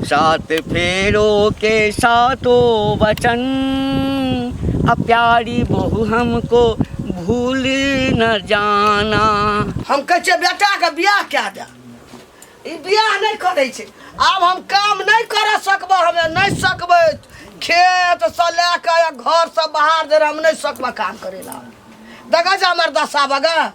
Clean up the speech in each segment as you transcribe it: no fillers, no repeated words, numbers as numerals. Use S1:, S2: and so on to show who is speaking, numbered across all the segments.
S1: सात फेरों के सातों वचन, अब प्यारी बहू हमको भूल न जाना।
S2: हम कहे बेटा के बियाह क्या दे, बियाह नहीं करे छे। अब हम काम नहीं कर सकबो, हमें नहीं सकबे खेत से लेकर घर से बाहर दे हम नहीं सकबा काम करेला। देखा जा हमर दशा बगा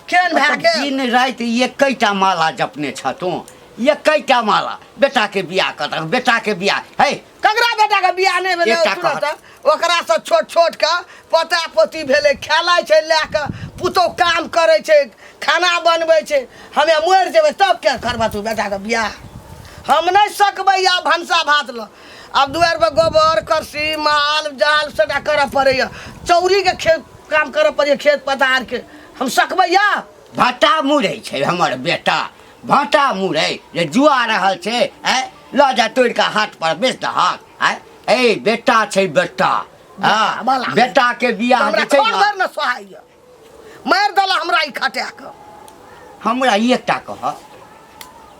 S2: केन भए के
S1: दिन रात एकैटा माला जपने छतू, एकैटा माला बेटा के बियाह कर, बेटा के बियाह है।
S2: ककरा बेटा के बियाह नहीं भेले तुरंत ओकरा से छोट छोट के पोता पोती भेले, खेलाय छै लेके पुतो काम करे छै, खाना बनबै छै। हमें मर जेबै तब क्या करबा तू बेटा के बियाह? हम नहीं सकबै या भंसा भात ल। अब दुआर पर गोबर करसी माल जाल सबटा करऽ पड़ैया, चौरी के खेत काम करऽ पड़ैया, खेत पथार के। हम सकबै या?
S1: भाटा मुड़े छै हमर बेटा, भाटा मुड़े जे जुआ रहल छै। ल जा तोड़ के हाट पर बेच दहक। ए बेटा छै बेटा, बेटा के बियाह जे छै
S2: न सोहाइया मार दला हमरा ई खटा के।
S1: हमरा एकटा कह,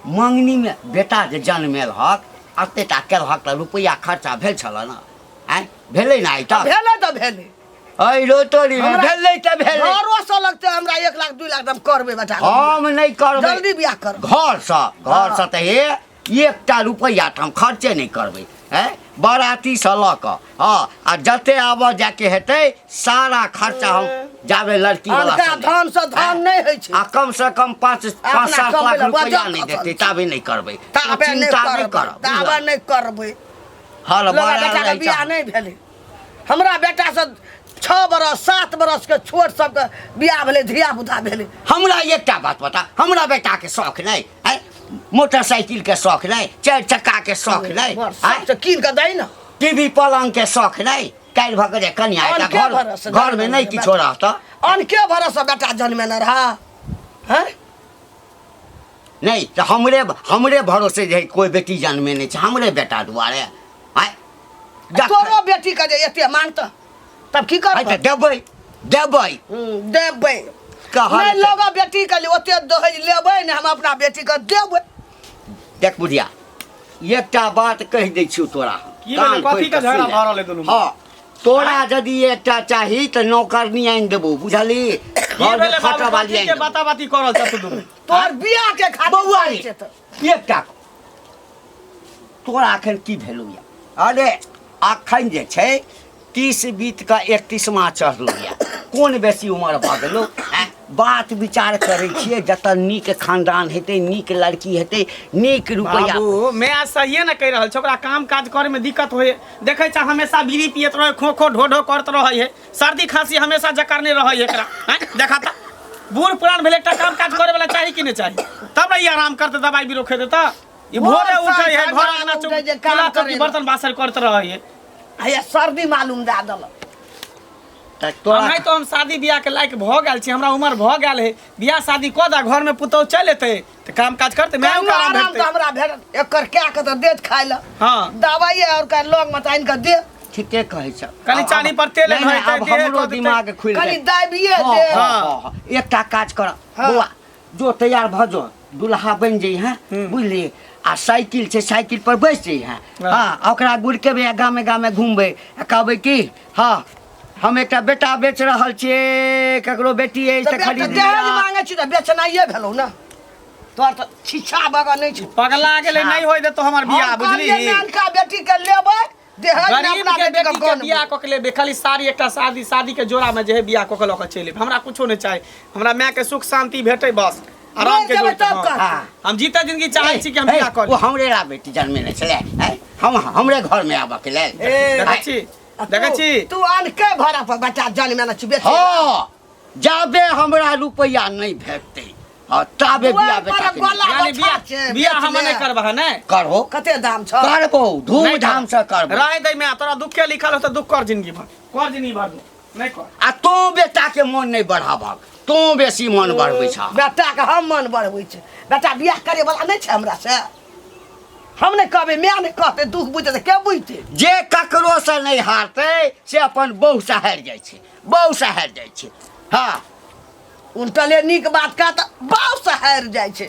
S1: मंगनी में बेटा जे जन्मेल हक अतेटा केलहक त रुपया खर्चा भेल छल न? भेलै ना? त
S2: भेलै त भेलै।
S1: ऐ रोटोरी में भेलै त भेलै।
S2: घरो से लगते हमरा 1 लाख 2 लाख हम करबे बेटा।
S1: हम नहीं करबै,
S2: जल्दी बियाह कर।
S1: घर से त एकटा रुपया त हम खर्चे नहीं करबै। बाराती से ल क आ जते आब जाके हेतै सारा खर्चा हम जाबे लड़की वाला
S2: धन से धन नहीं है छै।
S1: आ कम से कम 5-7 लाख रुपया नहीं देते ताबे नहीं करबै,
S2: ताबे नहीं
S1: करब,
S2: ताबे नहीं करबै।
S1: हल
S2: बेटा के बियाह नहीं भेलै। हमरा बेटा से 6 बरस 7 बरस के छोट सबके बियाह भेलै, धिया पुता भेलै।
S1: हमरा एकटा बात बता, हमरा बेटा के शौक नहीं है? मोटरसाइकिल के शौक नहीं, 4 चक्का के शौक नहीं,
S2: कीन के दै न।
S1: टीवी पलंग के शौक नहीं? काल्हि भगरे कन्या घर में नहीं किछो रहता।
S2: अनके भरोसा बेटा जन्मे न रहा है?
S1: नहीं तो हमरे भरोसे जे कोई बेटी जन्मे नहीं छै, हमरे बेटा दुआरे।
S2: तोरो बेटी के जे एते मांगता तब की करबै?
S1: देबै देबै
S2: देबै नहीं लोग बेटी के लिए ओते दहेज लेबै ने, हम अपना बेटी के देबै।
S1: देख बुढ़िया एकटा बात कह दै छियौ तोरा,
S3: की भेलै? कथी के झगड़ा भऽ रहल है दुनू?
S1: हां तोरा यदि एकटा चाही त नौकरनी आनि देबो, बुझली?
S3: की भेलै खटा वाली के बाता बाती करल छ दुनू?
S2: तोर बियाह के खातिर
S1: बौआ छै त एकटा तोरा अखन की भेलौ या? अरे अखन जे छै 30 बीत का 31वां चढ़लौ या, कोन बेसी उम्र भऽ गेलौ? बात विचार करै छियै, जतऽ नीक खानदान हेतै, नीक लड़की हेतै, नीक रुपया।
S3: बाबू मैं आज सहिए न कह रहल छ, ओकरा काम काज करे में दिक्कत होय। देखै छ हमेशा बीड़ी पियत रहे, खो खो ढो ढो करत रहे है, सर्दी खांसी हमेशा जकरने रहे एकरा। देखा त बूढ़ पुरान भेले, एकटा काम काज करे वाला चाही कि नहीं चाही? तब न ई आराम करते, दवाई बीरो खेते। त ई भोरे उठै है, घर आंगना चूल्हा चौकी बर्तन बासन करत रहे है।
S2: हैया सर्दी मालूम दे दल।
S3: नहीं तो हम शादी बियाह के लायक भ गेल छी, हमरा उम्र भ गेल है, बियाह शादी क दा, घर में पुतौ चल एतै त काम काज करते। मैं आराम
S2: त हमरा भेट एकर क्या के त देत खाय ल।
S3: हां
S2: दवाई और का लोग मत आइन के दे।
S1: ठीके कहै छ।
S3: कनी चानी पर तेल है,
S1: अब हमरो दिमाग खुल गेल।
S2: कनी दाबिए दे।
S1: हां एकटा काज कर बौआ, जो तैयार भ जो, दुल्हा बन जई है, बुझली? आ साइकिल छै, साइकिल पर बैस जई है। हां ओकरा गुड़केबे, गामे गामे घूमबे, कहबै की हां हम एकटा बेटा बेच रहल छियै, ककरो बेटी है से खरीद लिया।
S2: दहेज मांगे छी त बेचनाइए भेलौ न। तोर त छिछा बगा नहीं छ,
S3: पगला गेले, नहीं होय दे तो हमर बियाह, बुझली?
S2: का बेटी के लेबै दहेज में
S3: गरीब
S2: अपना
S3: के
S2: बेटी
S3: बेटी के बियाह क के लेबे, खाली साड़ी एकटा शादी के जोड़ा में जे है बियाह क के ल के चले। हमरा कुछो नहीं चाही, हमरा माय के सुख शांति भेटै, बस आराम के जोड़। हम जीता जिंदगी चाहै छी कि हम बियाह करी।
S1: वो हमरे ला बेटी जन्मे नहीं छले, हम हमरे घर में आबा के लेल।
S3: देखै छी
S2: तू आन के भरा पर बेटा जन्मे न छी बेच।
S1: हां जाबे हमरा रुपया नहीं भेटतै ताबे बियाह बेटा के
S3: यानी बियाह हम नहीं करबा ने?
S1: करहो।
S2: कते दाम छ?
S1: करबो, धूमधाम से करबो।
S3: रह दे में तोरा दुखे लिखल हो त दुख कर जिंदगी भर, कर जिंदगी भर नहीं कर।
S1: आ तो बेटा के मन नहीं बढ़ाबक, तो बेसी मन बढ़बै छ।
S2: बेटा के हम मन बढ़बै छै, बेटा बियाह करे वाला नहीं छै हमरा से। हम नहीं कहबे, मैं नहीं कहते, दुख बुझते के बुझते?
S1: जे ककरो से नहीं हारते से अपन बहु से हार जाय छै, बहु से हार जाय छै। हां
S2: उल्टले नीक बात का त बहु से हार जाय छै।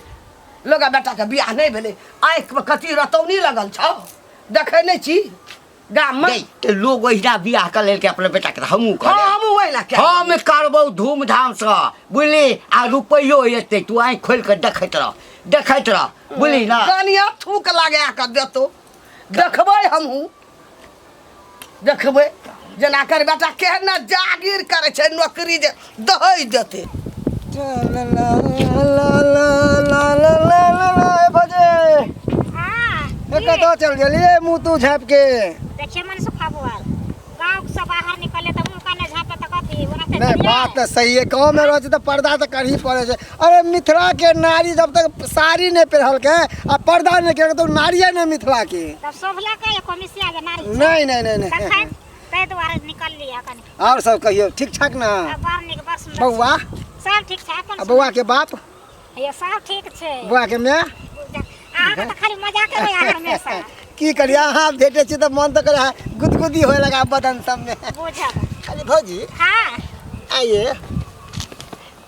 S2: लोग बेटा के बियाह नहीं भेले आँख में कथी रतौनी लगल छौ देखे नहीं छी गाम में
S1: ते लोग ओहिना बियाह कर लेल के अपने बेटा के हमहू
S2: हाँ
S1: करे
S2: हम वही ला क्या
S1: हम करबौ धूमधाम से बुझली आ रुपयो एते तू आँख खोल के देखैत रह बुझली ना
S2: कनिया थूक लगा के देतो देखबै हमहू देखबै जना कर बेटा केहन जागीर करे छै नौकरी जे दहै देते
S4: तो चल गेलिए मुँह तू झाँप के
S5: देखिए मन सुखा बुआल गांव से बाहर निकले तो मुंह काने झापे तो कथी ओना
S4: नहीं बात तो सही है गाँव में रह तो पर्दा तो कर ही पड़े छै अरे मिथिला के नारी जब तक साड़ी नहीं पहनल के आ पर्दा नहीं के तो नारिये नहीं मिथिला के
S5: तब सोभला के कमिसिया के नारी
S4: नहीं
S5: तै द्वारा निकल लिया कनी
S4: और सब कहियो ठीक ठाक ना
S5: बाहर निक बस
S4: बउआ
S5: सब ठीक छै अपन
S4: बउआ के बाप
S5: ये सब ठीक छै
S4: बउआ के माँ
S5: अहाँ के तो खाली मजाक करे यार हमेशा
S4: की करिया अहाँ भेटे छी तो मन तो करे गुदगुदी होए लगा बदन सब में
S5: बुझब
S4: अरे भौजी
S5: हां
S4: आइए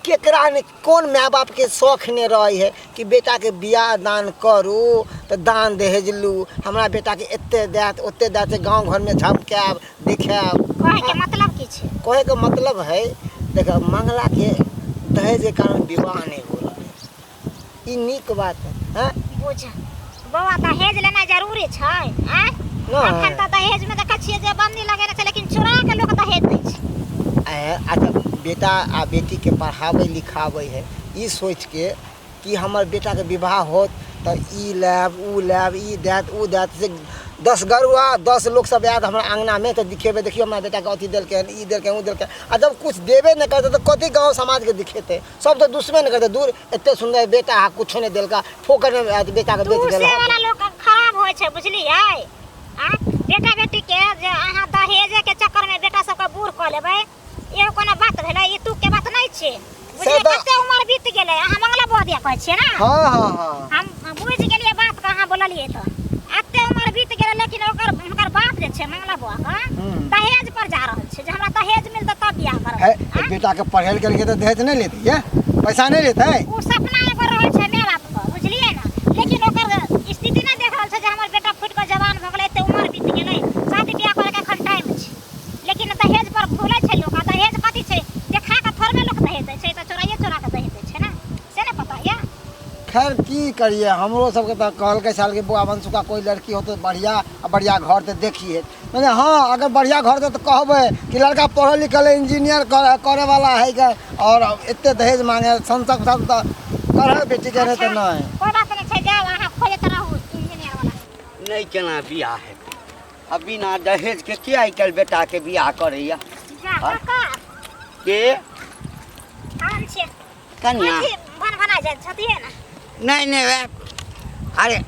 S4: केकरा ने कौन माँ बाप के शौक ने रही है कि बेटा के बियाह दान करू तो दान दहेज लू हमारा बेटा के एते दैत ओते दैत गांव घर में झमकाब दिखाब
S5: कहे के मतलब की छै
S4: कहे के मतलब है देखो मंगला के दहेज के कारण विवाह नहीं हो रहा है ई नीक बात है हैं
S5: बुझ बौआ दहेज लेना जरूरी छै हैं
S4: ना
S5: अखन त दहेज में देखै छियै जे बंदी लगेने छै लेकिन चुरा के लोग दहेज दै छै
S4: अच्छा बेटा आ बेटी के पढ़ावे लिखावे है ई सोच के कि हमर बेटा के विवाह होत तो ई लैब ऊ लैब ई दैत ऊ दैत से 10 गरुआ 10 लोग सब आयत हमरा अंगना में तो दिखेबे देखियो हमरा बेटा के अथी देलके ई देलके ऊ देलके आ जब कुछ देबे न करते तो कथी गांव समाज के दिखेते सब तो दुश्मन करते दूर एते सुंदर बेटा आ कुछ नहीं देलका फोकट में बेटा के बेच
S5: दूसरे
S4: देलका
S5: वाला लोग खराब होय छै बुझलियै आ बेटा बेटी के जे अहाँ दहेज के चक्कर में बेटा सब के बूढ़ क लेबै एहो कोनो बात भेलै ई तू के बात नहीं छै बुझलियै कते उम्र बीत गेलै अहाँ मंगला बह दिया कहै छियै ना
S4: हां
S5: हम बुझ गेलियै बात कहाँ बोललियै तो एते उम्र बीत गेलै लेकिन हुनकर बाप जे छै मंगला बह का दहेज पर जा रहल छै जे हमरा दहेज मिलतै तब बियाह करब
S4: बेटा के पढ़ेल के लिए तो दहेज नहीं लेती है पैसा नहीं लेता है
S5: उ सपना एगो रहै छै माय बाप के बुझलियै ना लेकिन ओकर स्थिति नहीं देख रहल छै जे हमर बेटा फुट के जवान भ गेलै एते उम्र बीत गेलै शादी बियाह करे के एखन टाइम छै लेकिन दहेज पर भूलै छै लोग दहेज कथी छै देखा के थोड़े लोग दहेज दै छै त चोरा के दहेज दै छै ना से ना पता या
S4: खैर की करिए हमरो सबके तो कहल के साल के बुआ वंश का कोई लड़की हो तो बढ़िया घर तो देखिए मैंने हाँ अगर बढ़िया घर तो कहबे कि लड़का पढ़ल लिखल इंजीनियर करे वाला है के और एते दहेज मांगे संसक सब तो करे बेटी के तो नहीं
S5: कोई बात नहीं छै जाओ अहाँ खोजत रहू इंजीनियर वाला
S1: नहीं केना बियाह हेतै अब बिना दहेज के आइ काल्हि बेटा के बियाह करैया
S5: जा
S1: हाँ?
S5: का
S1: के
S5: आन छै
S1: कन्या
S5: बना जाय छथिए ना
S1: नहीं वै अरे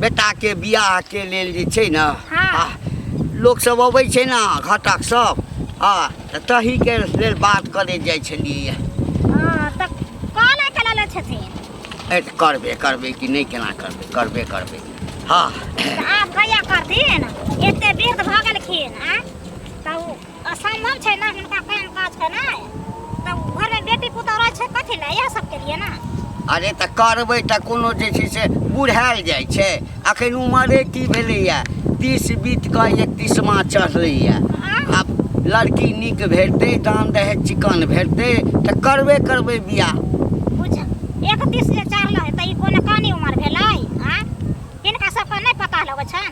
S1: बेटा के बियाह के लेल जे छै ना
S5: हाँ।
S1: लोग सब अबै छै ना घटक सब हाँ तऽ तही के लेल बात करे जाइ छलियै
S5: हां त काला काला छथिन
S1: करबे कि नहीं केना करबे हाँ
S5: आप भैया कर दिन एते वृद्ध भ गेलखिन हैं त असंभव छै ना हुनका काम काज के नै त घर में बेटी पुतौह रह छै कथि ले यह सब के लिए ना
S1: अरे तऽ करबै तऽ कोनो जे छै से बुढ़ायल जाइ छै अखन उमरे की भेलैया 30 बीत कऽ 31वां चढ़लैया आब लड़की नीक भेटतै दान दहेज चिकन भेटतै तऽ करबे बियाह
S5: बुझ 31 जे चढ़लै त ई कोनो कानी उमर भेलै हैं हिनका सबके नहीं पता लगै छन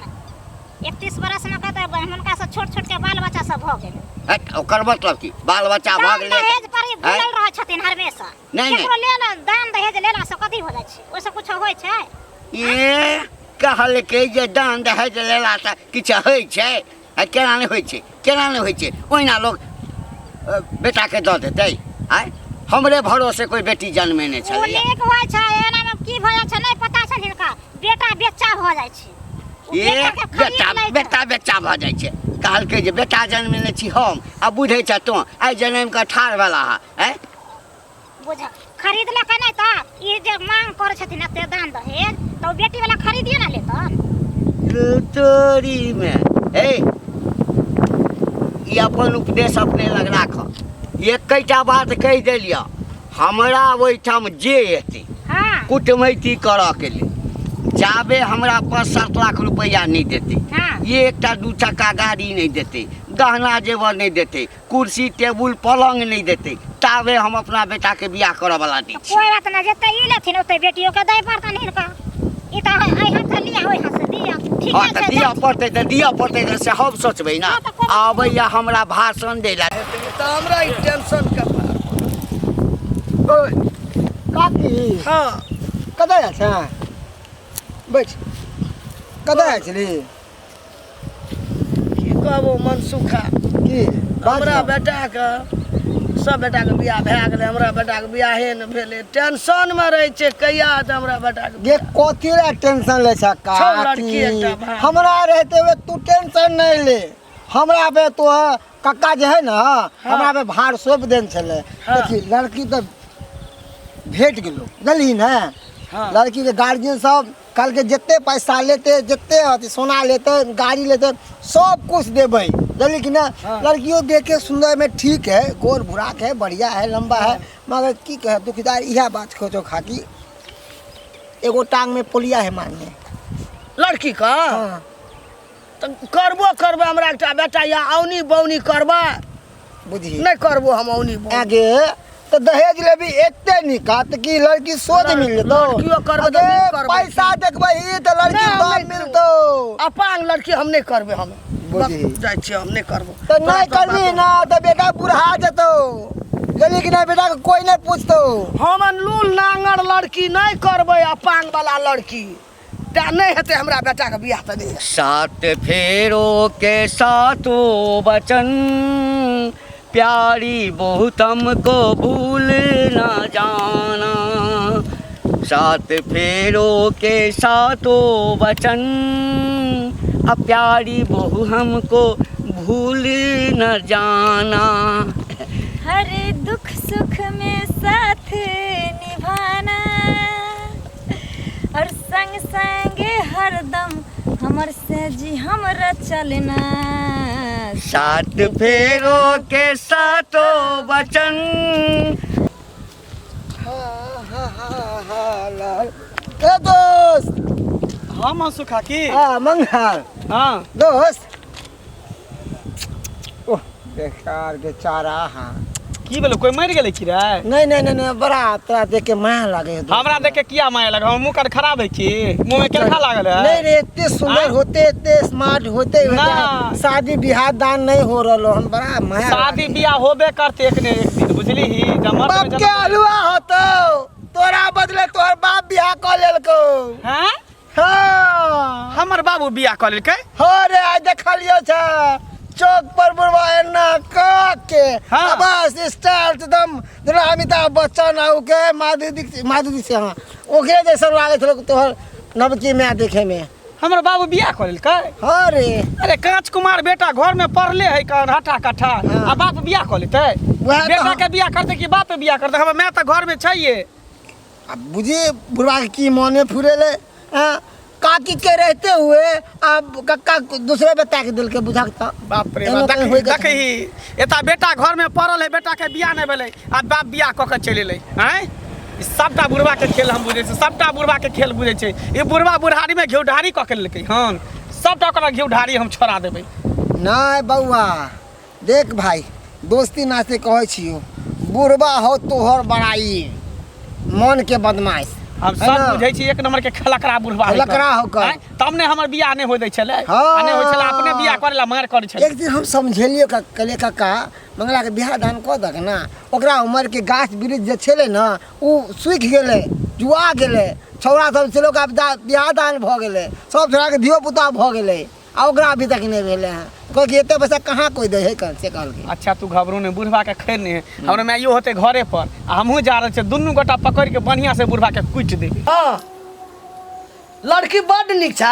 S5: 31 बरस में कहते हुनका से छोट के बाल बच्चा सब भ गेलै
S1: ओकर मतलब की बाल बच्चा भऽ गेलै
S5: दहेज पर ही भूलल रहै छथिन हमेशा
S1: नहीं
S5: केकरो लेला दान दहेज लेला से कथि हो जाइ छै ओइ से कुछ होय छै
S1: ये कहलकै जे दान दहेज लेला से किछु होइ छै केना नहीं होइ छै ओहिना लोग बेटा के दऽ देतै आय हमरे भरोसे कोई बेटी जन्मे नहि
S5: ओ
S1: छलै
S5: नीक होय छै एना में की भऽ जाइ छै नहीं पता छै हिनका बेटा बेचा भ जाइ छै
S1: ये बेटा भऽ जाइ छै कहलकै जे बेटा जन्मेने छी हम आ बुझै छ तो आइ जन्म के ठाढ़ वाला है
S5: बुझ खरीद ले के नहीं त ई जे मांग करे छथिन एते दान दहेज तो बेटी वाला खरीदिए ना लेतन
S1: तोरी में ए ई अपन उपदेश अपने लग राख एकैटा बात कहि देलियै हमरा ओहिठाम जे एतै
S5: हां
S1: कुटमैती करऽ के लिए जाबे हमरा 5-7 लाख रुपया नहीं देते,
S5: हाँ।
S1: ये एक 2 चक्का गाड़ी नहीं देते, गहना जेवर नहीं देते, कुर्सी टेबुल पलंग नहीं देते, ताबे हम अपना बेटा के बियाह करऽ वाला नहीं छी।
S5: कोई बात ना, जते ई लेथिन ओते बेटियों के दै पड़तन हिनका। ई त आई हाथ से लिया ओइ हाथ से दिया, ठीक
S1: हाँ
S5: है
S1: तो दिया पड़ते तो से हम सोचबै ना। आबैया हमरा भाषण दे ला
S2: तो हमरा ई टेंशन के
S4: ओए काकी
S2: हाँ
S4: कतऽ जाइ छै बैठ कतऽ जाइ छली
S2: की कहबो मनसुखा
S4: की
S2: हमरा बेटा के सब बेटा के बियाह भए गेलै, हमरा बेटा के बियाहे न भेलै, टेंशन में रहै छै कहिया तऽ हमरा बेटा के
S4: ये कथी ला टेंशन ले छ
S2: छौ लड़की एकटा भाय।
S4: हमरा रहते हुए तू टेंशन नहीं ले। हमरा पे तो कक्का जे है ना हमरा पे भार सौंप देन छले।
S2: हाँ।
S4: देखी लड़की तो भेट गेलो जानली ना।
S2: हाँ।
S4: लड़की के गार्जियन सब कल के जितने पैसा लेते जितने अथी सोना लेते गाड़ी लेते सब कुछ देबै जानली कि ना।
S2: हाँ।
S4: लड़कियों देखे सुंदर में ठीक है, गोर बुराक है, बढ़िया है, लंबा है, मगर की कहे दुखीदार यह बात खोजो खाकी एगो टांग में पोलिया है मारने।
S2: लड़की का
S4: हाँ।
S2: तो करबो हमरा एकटा बेटा या औनी बौनी करबा
S4: बुझी
S2: नहीं करबो हम औनी बौनी।
S4: आगे तो दहेज ले भी एते निकात की लड़की सोच मिल जेतो।
S2: लड़कियों करबे तो
S4: आगे
S2: नहीं करबे।
S4: पैसा देखबै तो लड़की
S2: नहीं, हम
S4: बाप
S2: नहीं
S4: मिलतो।
S2: अपांग लड़की हम नहीं करबे, हम
S4: बुझी।
S2: जाइ छी हम नहीं करबो।
S4: तो नहीं करबी ना तो बेटा बुढ़ा जेतो जानली कि ना। बेटा को कोई नहीं पूछतो।
S2: हम लूल नांगर लड़की नहीं करबे, अपांग वाला लड़की ता नहीं हेते हमरा बेटा के बियाह त नहीं।
S1: 7 फेरों के सातों वचन प्यारी बहु तुमको भूल न जाना। 7 फेरों के सातों वचन अब प्यारी बहु हमको भूल न जाना।
S6: हर दुख सुख में साथ निभाना और संग संग हरदम हमर से जी हमरा चलना।
S1: 7 फेरों के सातों वचन।
S4: ए दोस्त
S3: हाँ मनसुखा की
S4: हाँ मंगल
S3: हाँ
S4: दोस्त ओह बेकार बेचारा। हाँ
S3: की बोलो कोई मर गेलै की रे?
S4: नहीं नहीं नहीं नहीं, बड़ा तोरा देख के माया लागे है दोस्त।
S3: हमरा देख के किया माया लगा? हम मुंह कर खराब है की? मुंह में केलखा लागल है?
S4: नहीं रे इतने सुंदर
S3: हाँ?
S4: होते इतने स्मार्ट होते
S3: ना।
S4: शादी बियाह दान नहीं हो रहा हम बड़ा माया
S3: शादी बियाह होबे करते एक ने एक दिन बुझली ही जमर
S4: बाप के हलवा होतो तोरा बदले तोहर बाप बियाह कर लेलको।
S3: हैं?
S4: हाँ
S3: हमर बाबू बियाह कर लेलकै?
S4: हो रे आज देखलियो छ चौक पर बुढ़वा एना के
S3: हाँ।
S4: बस स्टाइल एकदम जेना अमिताभ बच्चन आउ के माधुरी से हाँ ओकरे जैसा लागे छलो तोहर नवकी में देखे में।
S3: हमर बाबू बियाह कर लेलकै?
S4: हाँ रे
S3: अरे कांच कुमार बेटा घर में पढ़ले है कौन हटा कट्ठा
S4: हाँ।
S3: आ बाप बियाह कर लेतै?
S4: वह तो
S3: बेटा
S4: हम-
S3: के बियाह करते कि बाप बियाह करते? हमर मैं तो घर में चाहिए।
S4: अब बुझे बुढ़वा के की मन में फुरेले हाँ काकी के रहते हुए अब कक्का दूसरे बेटा के दिल के बुझाता।
S3: बाप रे
S4: एनो
S3: बाप
S4: कहीं होई के
S3: देखही एता बेटा घर में पढ़ल है बेटा के बियाह नहीं भेलै आ बाप बियाह कऽ के चलि एलै हैं। ई सबटा बुढ़वा के खेल हम बुझै छै, सबटा बुढ़वा के खेल बुझै छै। ई बुढ़वा बुढ़ारी में घिउ ढारी कऽ के लेलकै हन, सबटा ओकरा घिउ ढारी हम छोड़ा देबै।
S4: नहीं बउआ देख भाई दोस्ती नाते कहै छियो बुढ़वा हो तोहर बड़ाई मन के बदमाश
S3: हम
S4: है
S3: सब
S4: ना?
S3: बुझै छी एक नंबर के खलकरा बुढ़वा है
S4: खलकरा होकर।
S3: हैं? तब ने हमर बियाह नहीं होय दै छलै।
S4: हाँ।
S3: आ नहीं होय छलै अपने बियाह करे ला मार करे छलै।
S4: एक दिन हम समझेलियो कले कक्का मंगला के बियाह दान कऽ दक ना ओकरा उमर के गाछ वृक्ष जे छलै ना उ सूखि गेलै जुआ गेलै छौड़ा सब छलो का बियाह दान भऽ गेलै सब छोड़ा के धियो पुता भऽ गेलै आ ओकरा अभी तक नहीं भेलै हैं। कहै कि एते पैसा कहाँ कोई दे है कल से कहल के।
S3: अच्छा तू घबरू ने बुढ़वा के खैर नहीं है हमरा में यो होते घरे पर आ हमहू जा रहल छै दुनू गोटा पकड़ के बढ़िया से बुढ़वा के कुटि देबै।
S2: हाँ लड़की बड नीक छै।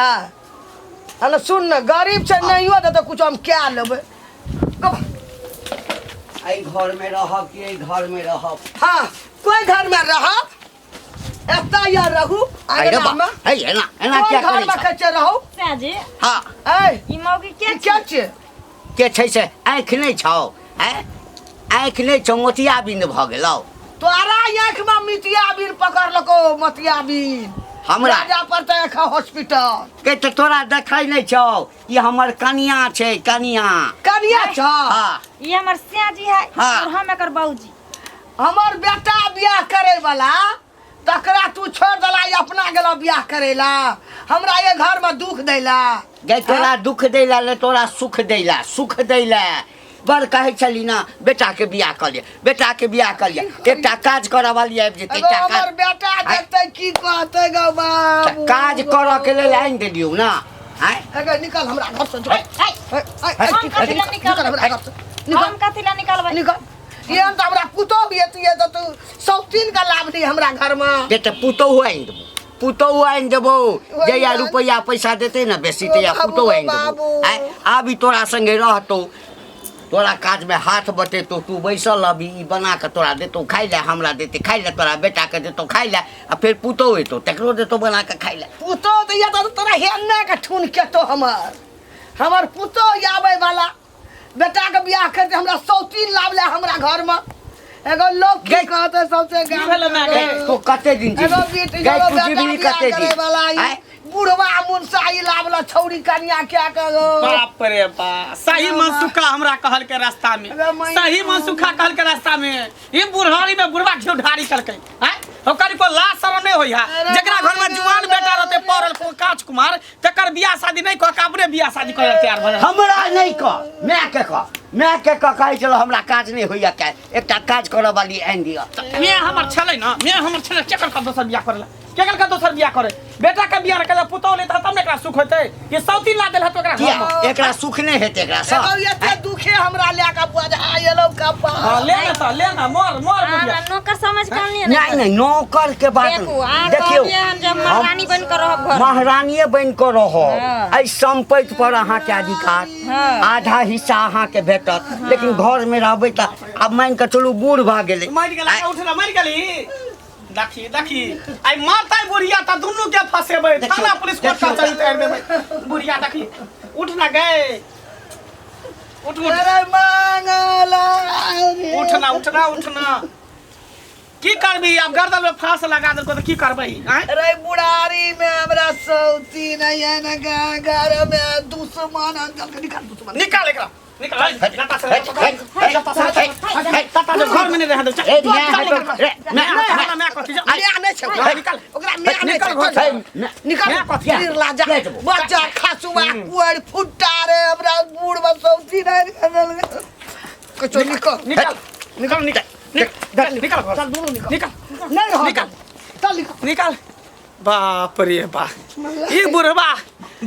S2: अरे सुन न गरीब छै नहियो दे तो कुछ हम क्या लेबै।
S1: आई घर में रहब कि आई घर में रहब?
S2: हाँ कोई घर में रहब एता या रहू
S1: आई रे
S2: अंगना में
S1: बाप आई एना एना
S2: कोई
S1: क्या
S2: घर
S1: करै
S2: में
S1: छ?
S2: कच्चे रहू।
S6: साजी
S1: हाँ
S2: ए
S6: ई मौगी के
S2: ई क्या छै?
S1: के छै से आँखि नहीं छौ हैं? आँखि नहीं छौ मोतिया बिंद भऽ गेलौ
S2: तोरा आँख में मितिया बीन पकड़ लको मतिया बीन
S1: हमरा
S2: राजा पर तक हॉस्पिटल
S1: के तो तोरा देखै नहीं छौ ई हमर कनिया छै कनिया
S2: कनिया छ
S1: हाँ
S6: ये हमर सियाजी है
S1: हाँ।
S6: और हम एकर बाबूजी।
S2: हमर बेटा बियाह करे वाला तकरा तू छोड़ दला अपना गेलो बियाह करेला हमरा ये घर में दुख देला
S1: गे तोरा दुख दैला ले तोरा सुख दैला बड़ कहै छली ना बेटा के बियाह कर ले बेटा के बियाह कर ले एकटा काज करऽ वाली आबि जेतै
S2: एगो
S1: एकटा
S2: हमर बेटा देखते की कहते गो बाबू
S1: काज करऽ के लेल आनि देलियौ ना आय
S2: एगो निकल हमरा घर से जो
S6: हम कथी ला
S2: निकल हमरा घर से
S6: हम कथी ला निकलबै?
S2: निकल ये तो हमरा पुतो भी ये तो तू सौतीन का लाभ दी हमरा घर में
S1: के त पुतौ आनि देबौ पुतौ आनि देबौ जया रुपैया पैसा देतै ना बेसी तया पुतौ आनि देबौ आय आबी तोरा संगे रहतौ तोरा काज में हाथ बटेतौ तू बैसल अभी ई बना के तोरा देतौ खाइ ले हमरा देतै खाइ ले तोरा बेटा के देतौ खाइ ले आ फिर पुतौ एतौ तकरो देतौ बना के खाइ ले
S2: पुतो तो ये तो तोरा हेन्ने के ठुन के तो हमर पुतो आवे वाला बेटा के बियाह करते हमरा सौतीन लाभ ले हमरा घर में एगो लोग की कहते सबसे
S3: की भेलै माय गे?
S1: तो कते दिन जी
S2: एगो बेटी
S1: गै
S2: एगो
S1: तू
S2: बेटा
S1: जीबी
S2: बियाह
S1: कते
S2: करे
S1: दिन
S2: वाला
S1: आय
S2: बुढ़वा मुनसाई लावला छौरी कन्या क्या कहो
S3: बाप रे बाप सही मनसुखा हमरा कहल के रास्ता में
S2: अरे मैया।
S3: सही मनसुखा कहल के रास्ता में ये बुढ़ारी में बुढ़वा घिउ ढारी करके हैं ओकरी को लाश शरम नहीं होई है
S2: अरे
S3: जेकरा घर में जुआन बेटा रहते पड़ल कांच कुमार तकर बियाह शादी नहीं कह के अपने बियाह शादी करे तैयार भ जाए
S1: हमरा नहीं कह मैं के कहै चलो हमरा काज नहीं होइया के एकटा काज करऽ वाली आनि दिअ
S3: मैं हमर छलै ना मैं हमर छलै केकर का दोसर बियाह करेला केकर का दोसर बियाह करे बेटा का बियाह करे पुतौ ले तब ने एकरा सुख होतै ये सौती ला देल हत ओकरा घर में
S1: किया एकरा सुख नहीं हेतै एकरा
S2: एगो
S1: सब
S2: ये ते दुखे हमरा ले का बुझा येलो का
S3: हां ले ना मोर बुढ़िया
S6: नौकर समझ के लिए
S1: नहीं नहीं नौकर के बात
S6: देखो आ
S1: देखियो
S6: हम जब महारानी बन कर रहब घर में।
S1: महारानिए बन कर रहो
S6: हाँ।
S1: एहि संपत्ति पर अहाँ के अधिकार
S6: हाँ।
S1: आधा हिस्सा अहाँ के भेटत लेकिन घर में रहबै त अब मान के चलू बूढ़ भ गेलै
S3: मर गेला उठला मर गेली देखी आई मारता बुढ़िया त दुनु के फसेबै थाना पुलिस कोर्ट का चली कर देबै बुढ़िया देखी उठ ना गए उठ
S2: अरे मंगला
S3: उठना की करबी अब गर्दन में फांस लगा देलको त की करबै हैं
S2: अरे बुढ़ारी में हमरा सौती नहीं है ना घर में दुश्मन अंदर के निकाल दुश्मन
S3: निकाल एकरा निकाल लता से लता जो घर में नहीं रह दे चल
S1: ए मैं
S3: कथि
S2: मैं आने छे
S3: निकाल
S2: ओकरा मैं आने
S3: निकाल घर
S2: छे
S3: से।
S2: निकाल
S3: मैं कथि
S2: फिर लाजा बच्चा खासुआ कुड़ फुट्टा रे हमरा बूढ़ में सौती नहीं निकाल कचो निकाल
S3: निकाल घर
S2: चल दूर निकाल
S3: निकाल
S2: नहीं हो
S3: निकाल
S2: चल
S3: निकाल बाप रे बाप ई बुढ़वा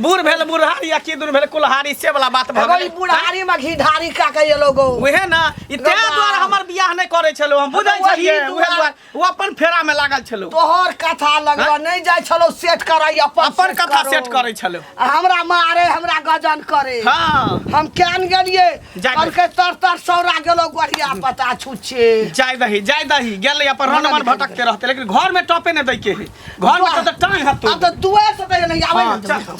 S3: बूढ़ भेल बुढ़ारी या की दूर भेल कुल्हारी से वाला बात भ
S2: एगो
S3: गेल
S2: ई बुढ़ारी में घी ढारी का के ये लोगो
S3: उहे ना ई ते द्वारा हमर बियाह नहीं करे छलो हम बुझै
S2: वही
S3: छलिए उहे
S2: दुआर-
S3: द्वारा वो अपन फेरा में लागल छलो
S2: तोहर कथा लगवा नहीं जाय छलो सेट कराई
S3: अपन कथा सेट करे छलो
S2: हमरा मारे हमरा गजन करे
S3: हां
S2: हम केन गेलिए
S3: जाय
S2: और के तर सौरा गेलो गोढ़िया पता छुछे
S3: जाय दही गेले अपन रनमन भटकते रहते लेकिन घर में टॉपे नहीं दै के है घर में तो टांग हतो
S2: अब तो दुए से तो नहीं आवे
S3: चल
S2: सौ